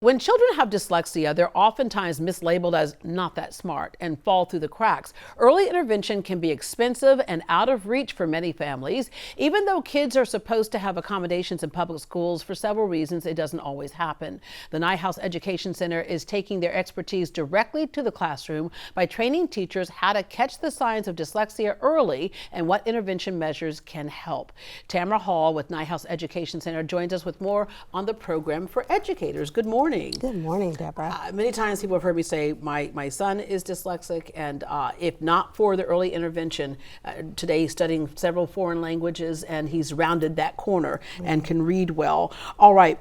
When children have dyslexia, they're oftentimes mislabeled as not that smart and fall through the cracks. Early intervention can be expensive and out of reach for many families. Even though kids are supposed to have accommodations in public schools, for several reasons, it doesn't always happen. The Neuhaus Education Center is taking their expertise directly to the classroom by training teachers how to catch the signs of dyslexia early and what intervention measures can help. Tamara Hall with Neuhaus Education Center joins us with more on the program for educators. Good morning. Good morning, Deborah. Many times people have heard me say my son is dyslexic, and if not for the early intervention, today he's studying several foreign languages and he's rounded that corner and can read well. All right.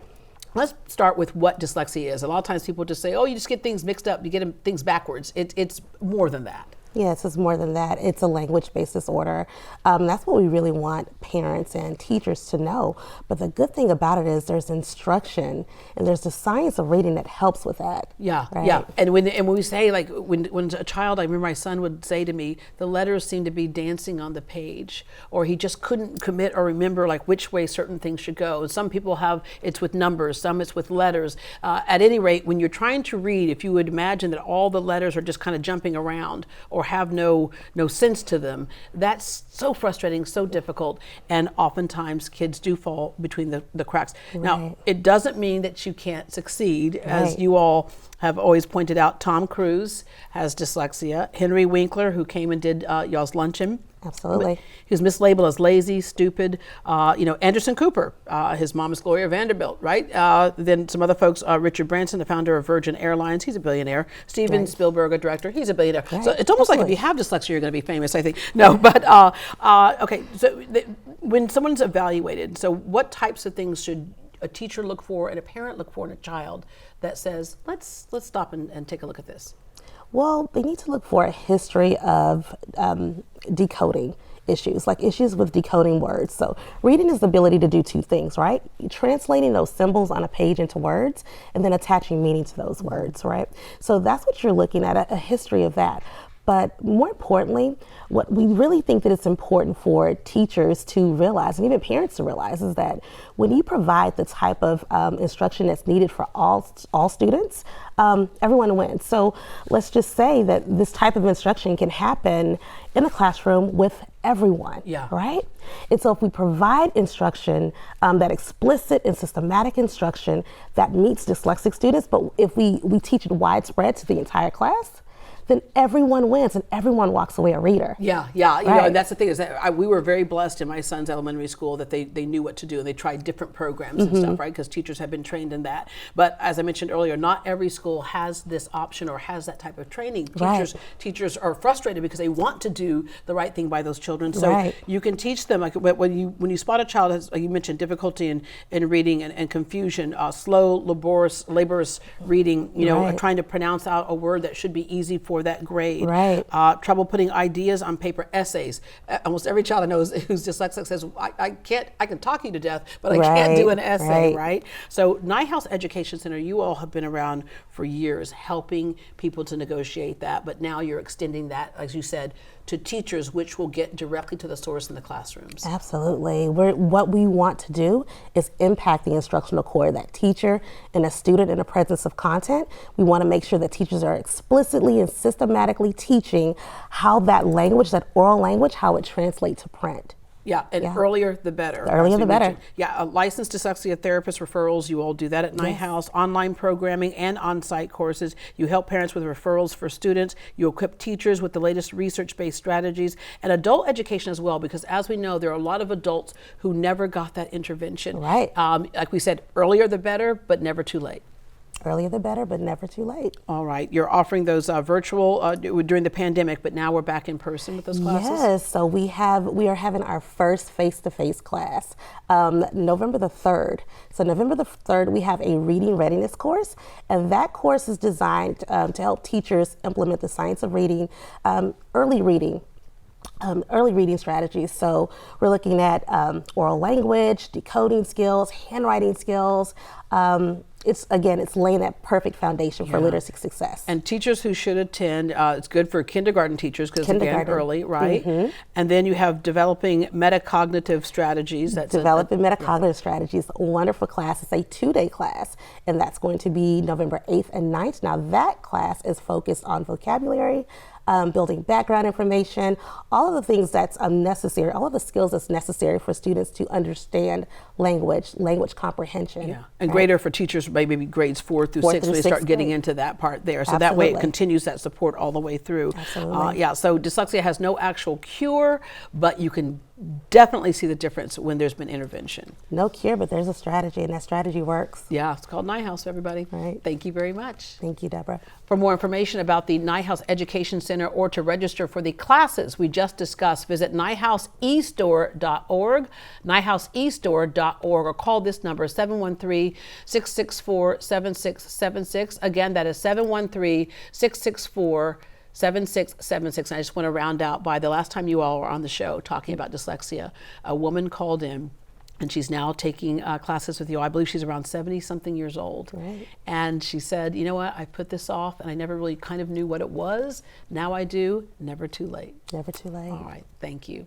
Let's start with what dyslexia is. A lot of times people just say, oh, you just get things mixed up, you get things backwards. It's more than that. Yes, it's more than that. It's a language-based disorder. That's what we really want parents and teachers to know. But the good thing about it is there's instruction and there's the science of reading that helps with that. Yeah, right? yeah. And when we say, like, when a child, I remember my son would say to me, the letters seem to be dancing on the page, or he just couldn't commit or remember like which way certain things should go. And some people have it's with numbers, some it's with letters. At any rate, when you're trying to read, if you would imagine that all the letters are just kind of jumping around or have no sense to them, that's so frustrating, so difficult, and oftentimes kids do fall between the cracks. Right. Now, it doesn't mean that you can't succeed, as you all have always pointed out. Tom Cruise has dyslexia. Henry Winkler, who came and did y'all's luncheon, Absolutely. he was mislabeled as lazy, stupid. Anderson Cooper, his mom is Gloria Vanderbilt, right? Then some other folks, Richard Branson, the founder of Virgin Airlines, he's a billionaire. Steven Spielberg, a director, he's a billionaire. Right. So it's almost like if you have dyslexia, you're going to be famous, I think. No, but okay. So when someone's evaluated, so what types of things should a teacher look for and a parent look for in a child that says, let's stop and take a look at this? Well, they need to look for a history of decoding issues, like issues with decoding words. So reading is the ability to do two things, right? Translating those symbols on a page into words and then attaching meaning to those words, right? So that's what you're looking at, a history of that. But more importantly, what we really think that it's important for teachers to realize, and even parents to realize, is that when you provide the type of instruction that's needed for all students, everyone wins. So let's just say that this type of instruction can happen in a classroom with everyone, right? And so if we provide instruction, that explicit and systematic instruction that meets dyslexic students, but if we teach it widespread to the entire class, then everyone wins and everyone walks away a reader. Yeah. Right. You know, and that's the thing is that we were very blessed in my son's elementary school that they knew what to do and they tried different programs and stuff, right? Because teachers have been trained in that. But as I mentioned earlier, not every school has this option or has that type of training. Teachers are frustrated because they want to do the right thing by those children. So you can teach them, like when you spot a child has, like you mentioned, difficulty in reading and confusion, slow, laborious reading, trying to pronounce out a word that should be easy for that grade. Trouble putting ideas on paper, essays. Almost every child I know who's dyslexic says, I can talk you to death, but I can't do an essay, right? So Neuhaus Education Center, you all have been around for years helping people to negotiate that, but now you're extending that, as you said, to teachers, which will get directly to the source in the classrooms. Absolutely. What we want to do is impact the instructional core of that teacher and a student in the presence of content. We want to make sure that teachers are explicitly and systematically teaching how that language, that oral language, how it translates to print. Earlier the better. The earlier the better. Licensed dyslexia therapist referrals, you all do that at Neuhaus. Online programming and on-site courses. You help parents with referrals for students. You equip teachers with the latest research-based strategies and adult education as well, because as we know, there are a lot of adults who never got that intervention. Like we said, earlier the better, but never too late. Earlier the better, but never too late. All right. You're offering those virtual during the pandemic, but now we're back in person with those classes? Yes. So we are having our first face-to-face class November the 3rd. So November the 3rd, we have a reading readiness course, and that course is designed to help teachers implement the science of reading, early reading strategies. So we're looking at oral language, decoding skills, handwriting skills, it's laying that perfect foundation for literacy success. And teachers who should attend, it's good for kindergarten teachers because again, early, right? And then you have developing metacognitive strategies. That's developing metacognitive strategies, a wonderful class. It's a 2-day class, and that's going to be November 8th and 9th. Now that class is focused on vocabulary, building background information, all of the things that's necessary, all of the skills that's necessary for students to understand language comprehension. Yeah, and greater for teachers, maybe grades 4 through 6, when they start getting into that part there. So that way it continues that support all the way through. Absolutely. Yeah, so dyslexia has no actual cure, but you can definitely see the difference when there's been intervention. No cure, but there's a strategy, and that strategy works. Yeah, it's called Neuhaus, everybody. Right. Thank you very much. Thank you, Deborah. For more information about the Neuhaus Education Center or to register for the classes we just discussed, visit neuhausestore.org, neuhausestore.org, or call this number, 713-664-7676. Again, that is 713-664-7676. I just want to round out by the last time you all were on the show talking about dyslexia, a woman called in, and she's now taking classes with you. I believe she's around 70-something years old. Right. And she said, you know what, I put this off and I never really kind of knew what it was. Now I do. Never too late. Never too late. All right, thank you.